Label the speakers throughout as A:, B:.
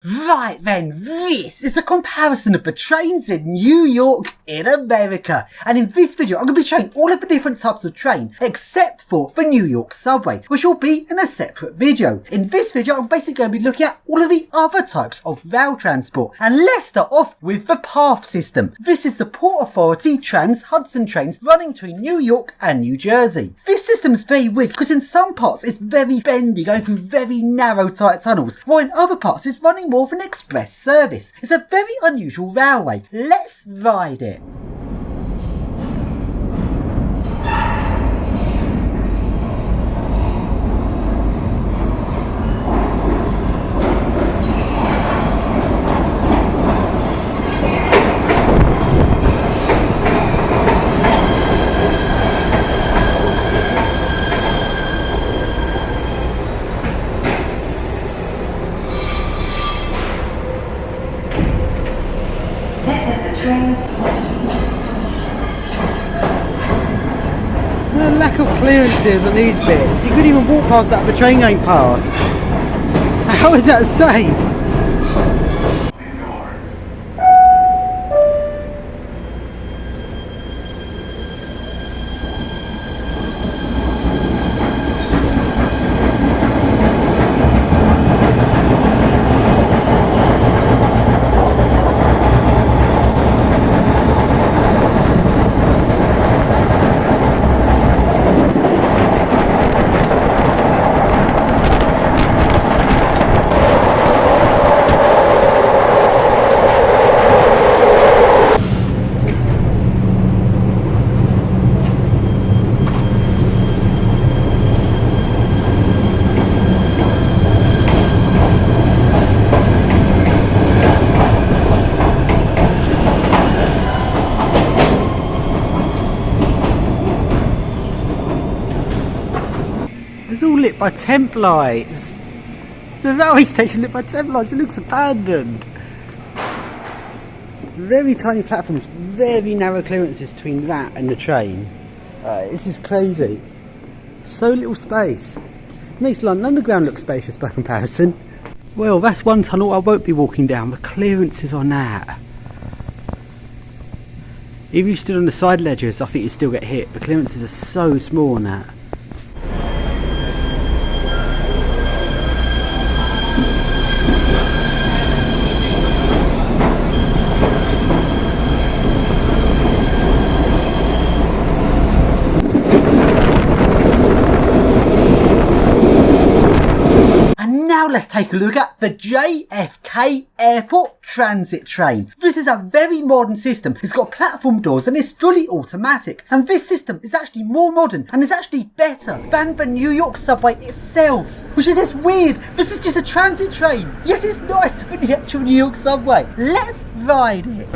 A: Right then, this is a comparison of the trains in New York in America. And in this video, I'm going to be showing all of the different types of train, except for the New York subway, which will be in a separate video. In this video, I'm basically going to be looking at all of the other types of rail transport. And let's start off with the path system. This is the Port Authority Trans-Hudson trains running between New York and New Jersey. This system is very weird because in some parts it's very bendy, going through very narrow tight tunnels, while in other parts it's running more of an express service. It's a very unusual railway. Let's ride it.
B: The lack of clearances on these bits. You couldn't even walk past that, the train going past. How is that safe? It's all lit by temp lights. It's a railway station lit by temp lights. It looks abandoned. Very tiny platforms, very narrow clearances between that and the train. This is crazy. So little space. Makes London Underground look spacious by comparison. Well, that's one tunnel I won't be walking down. The clearances on that. Even if you stood on the side ledges, I think you'd still get hit. The clearances are so small on that.
A: Now let's take a look at the JFK Airport Transit Train. This is a very modern system. It's got platform doors and it's fully automatic. And this system is actually more modern and is actually better than the New York subway itself. Which is just weird. This is just a transit train. Yet it's nicer than the actual New York subway. Let's ride it.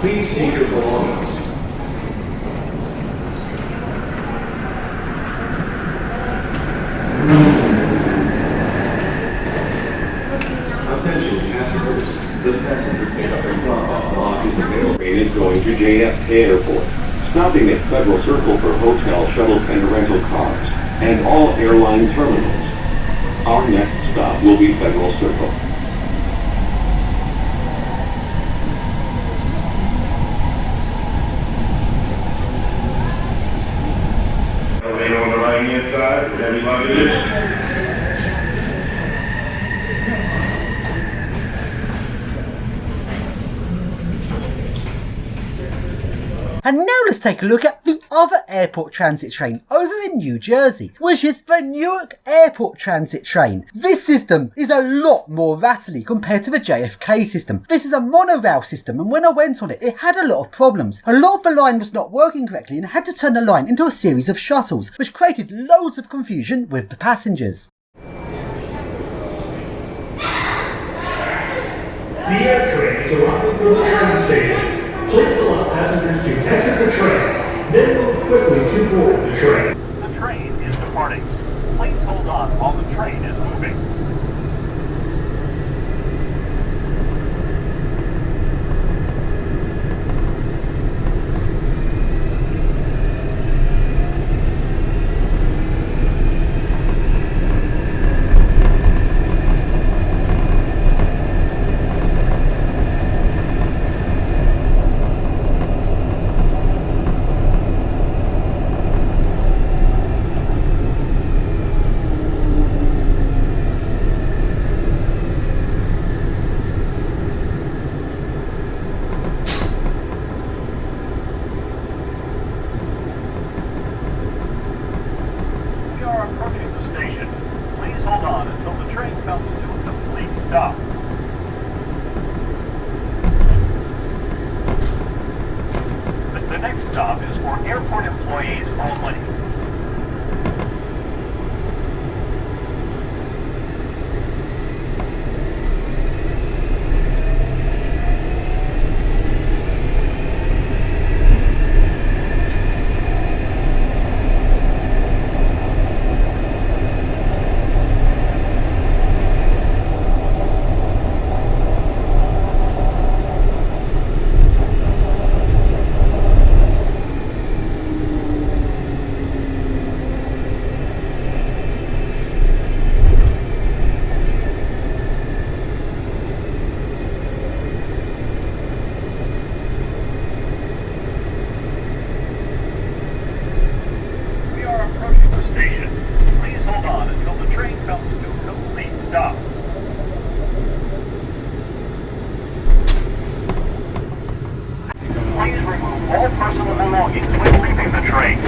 C: Please take your belongings. Attention passengers, the passenger pickup and drop-off block is available. Train is going to JFK Airport, stopping at Federal Circle for hotel, shuttle, and rental cars, and all airline terminals. Our next stop will be Federal Circle.
D: Elevator on the right-hand side, with heavy luggage.
A: And now let's take a look at the other airport transit train over in New Jersey, which is the Newark Airport Transit Train. This system is a lot more rattly compared to the JFK system. This is a monorail system, and when I went on it, it had a lot of problems. A lot of the line was not working correctly and had to turn the line into a series of shuttles, which created loads of confusion with the passengers.
E: The air train is arriving from the train station. Please allow passengers to exit the train, then move quickly to board the train.
F: The train is departing. Please hold on while the train is moving. The next stop is for airport employees only. All personal belongings when leaving the train.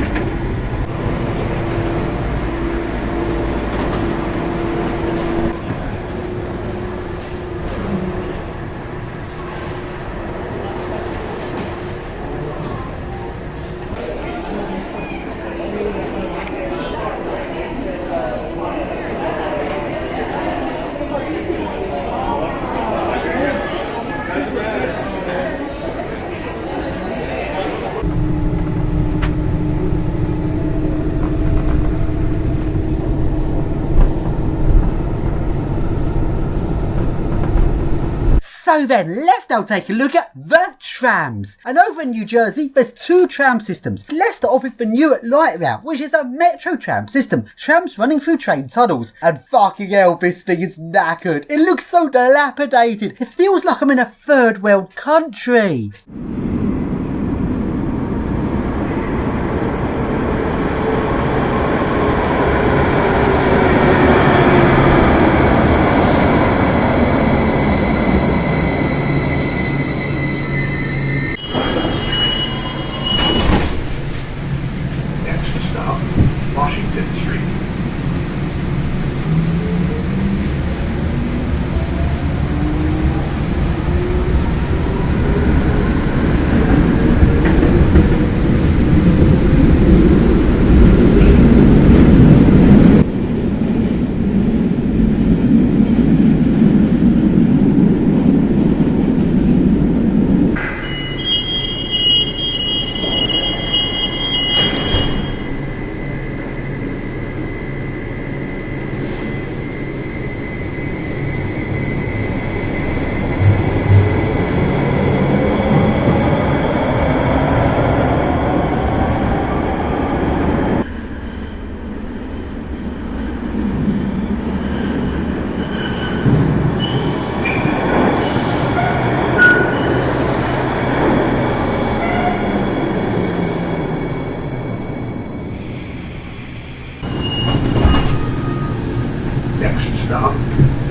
A: So then, let's now take a look at the trams. And over in New Jersey, there's two tram systems. Let's start off with the Newark Light Rail, which is a metro tram system. Trams running through train tunnels. And fucking hell, this thing is knackered. It looks so dilapidated. It feels like I'm in a third world country.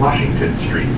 F: Washington Street.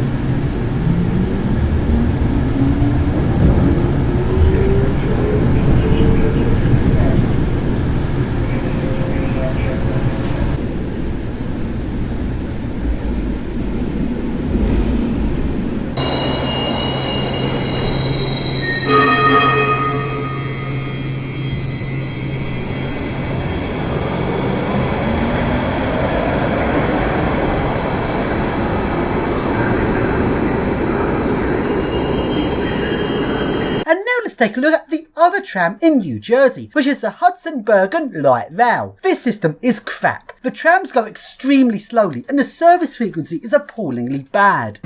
A: And now let's take a look at the other tram in New Jersey, which is the Hudson Bergen Light Rail. This system is crap. The trams go extremely slowly and the service frequency is appallingly bad.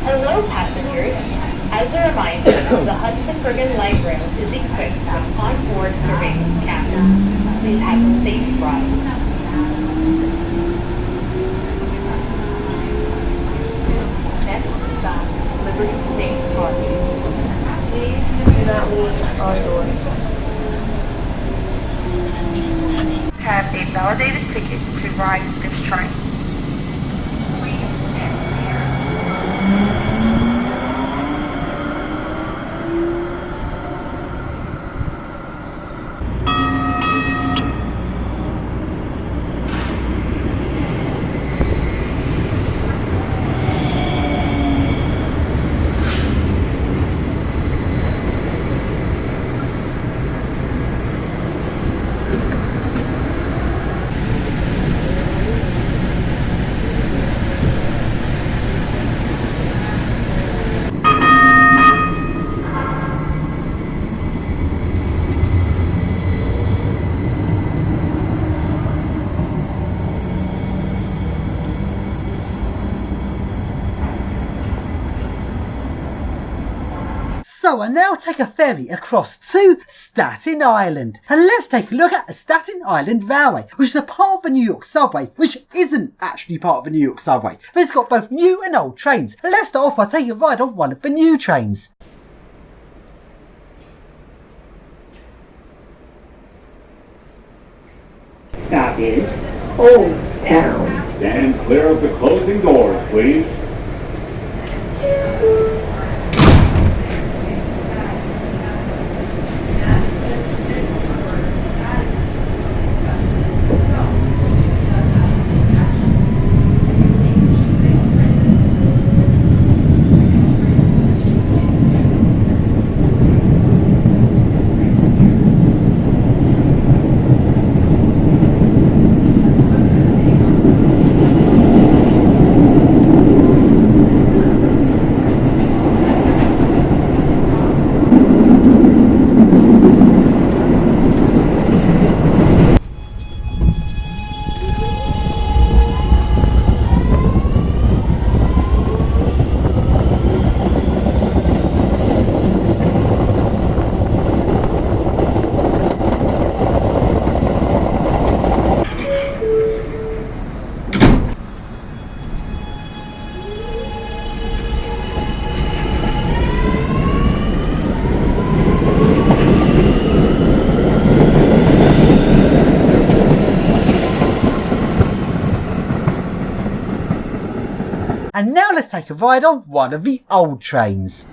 G: Hello, passengers. As a reminder, the Hudson Bergen Light Rail is equipped with onboard surveillance cameras. Please have a safe ride. Next stop, Liberty State Park. Please do not leave our doors. Have a validated ticket to ride this train.
A: So I now take a ferry across to Staten Island. And let's take a look at the Staten Island Railway, which is a part of the New York subway, which isn't actually part of the New York subway. But it's got both new and old trains. And let's start off by taking a ride on one of the new trains.
H: Stop is Old Town.
C: Stand clear of the closing doors, please.
A: And now let's take a ride on one of the old trains.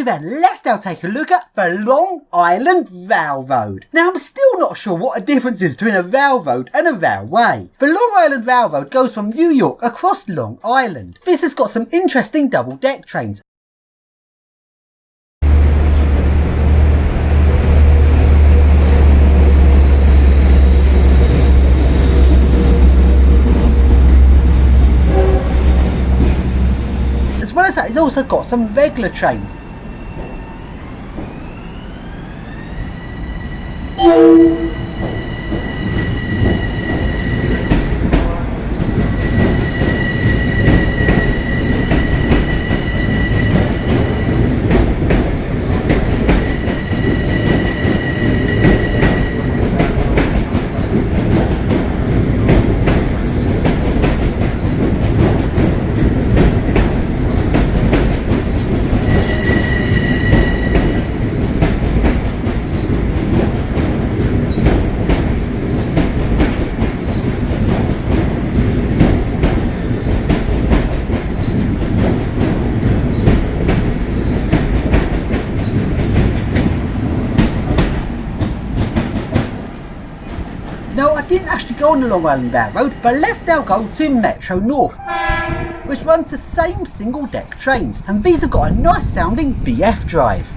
A: further then, let's now take a look at the Long Island Railroad. Now I'm still not sure what the difference is between a railroad and a railway. The Long Island Railroad goes from New York across Long Island. This has got some interesting double-deck trains. As well as that, it's also got some regular trains. Now, I didn't actually go on the Long Island Railroad, but let's now go to Metro North, which runs the same single deck trains, and these have got a nice sounding VF drive.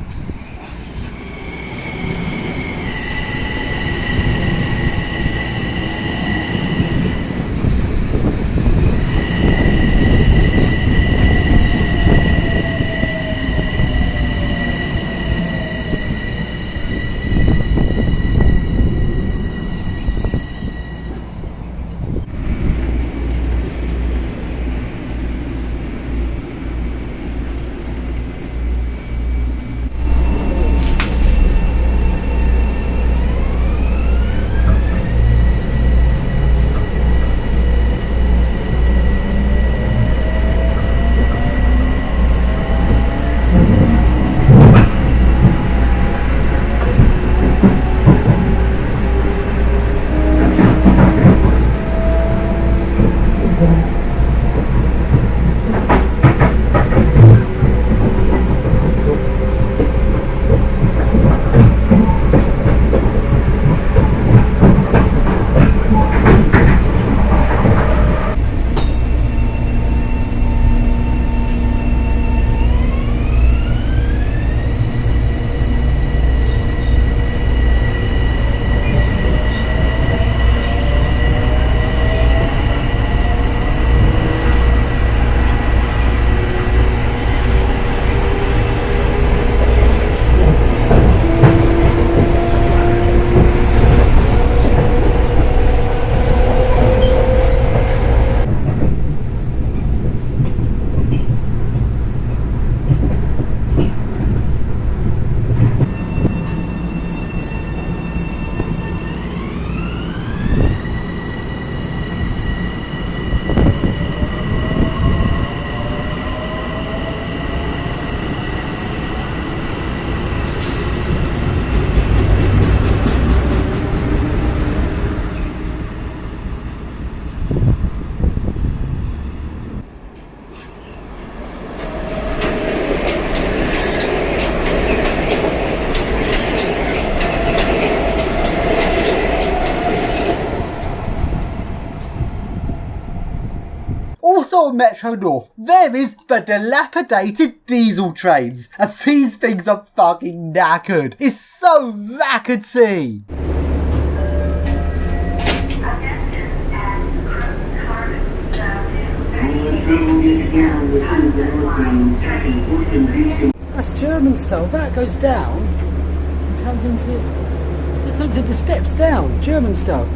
A: Also on Metro North, there is the dilapidated diesel trains, and these things are fucking knackered. It's so rackety.
B: That's German style. That goes down and turns into steps down. German style.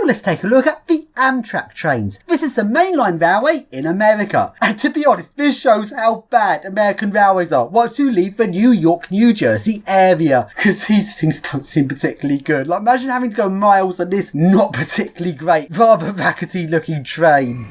A: let's take a look at the Amtrak trains. This is the mainline railway in America. And to be honest, this shows how bad American railways are once you leave the New York, New Jersey area. Because these things don't seem particularly good. Like, imagine having to go miles on this not particularly great, rather rackety looking train.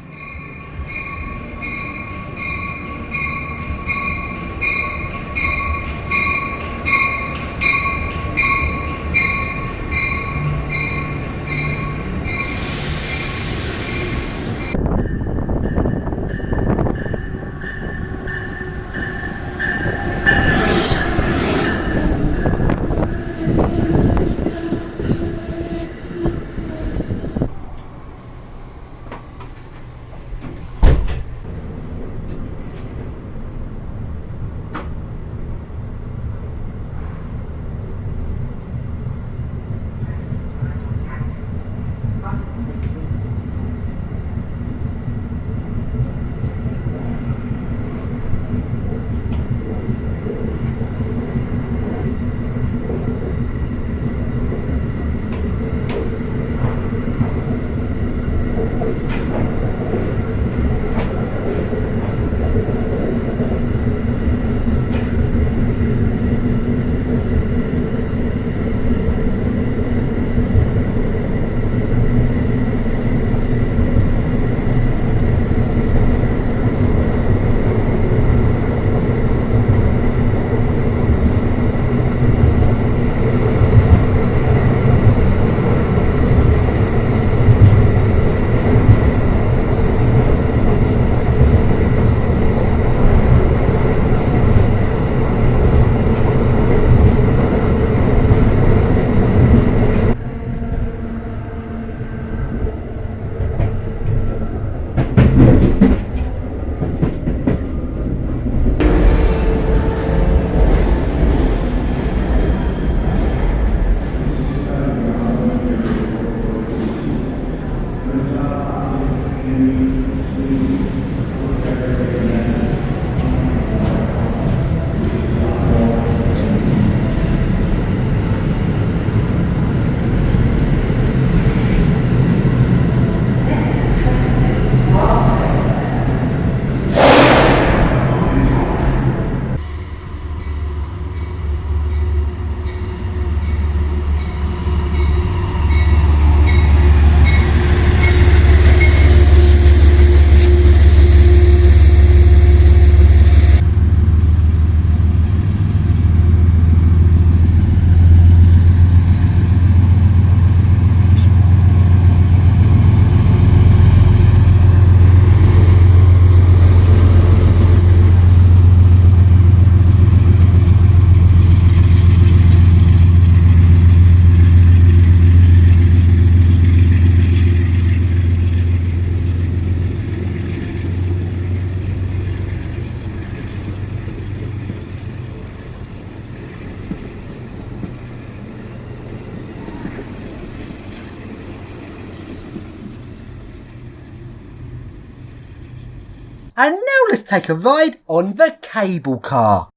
A: And now let's take a ride on the cable car.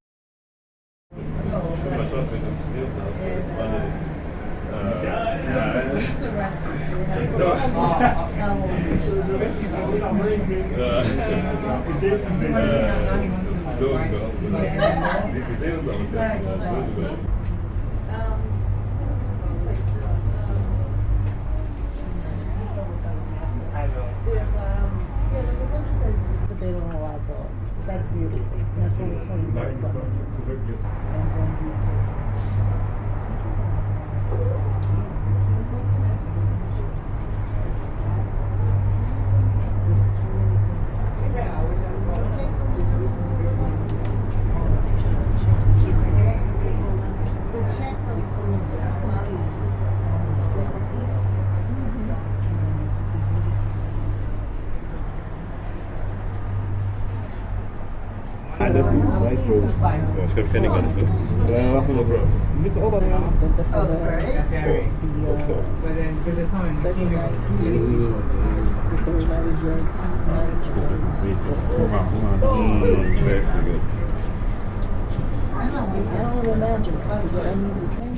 I: They don't allow dogs. That's beautiful. That's what we're talking
J: Das ist Weißbrot. Ja, ich glaube, kenne ich gar nicht. Ja, machen wir Brot. Mit Ober.
I: I don't imagine how to get uneasy train.